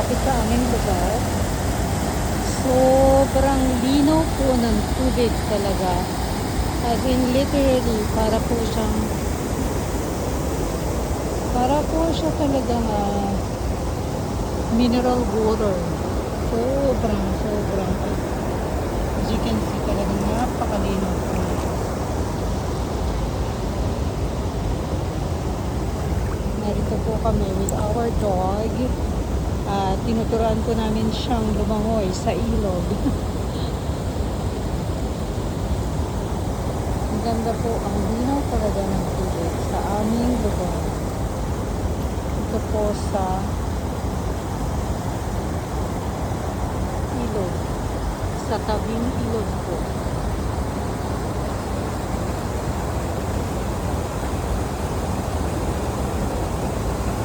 malapit sa aming lugar. Sobrang linaw po ng tubig talaga. As in literally, para po siya talagang mineral water. Sobrang. As you can see, talagang napakalinaw po. Narito po kami with our dog. Tinuturuan po namin siyang lumangoy sa ilog. Ang ganda po, ang linaw talaga ng tubig sa aming lugar. Ito po sa ilog. Sa tabing ilog po.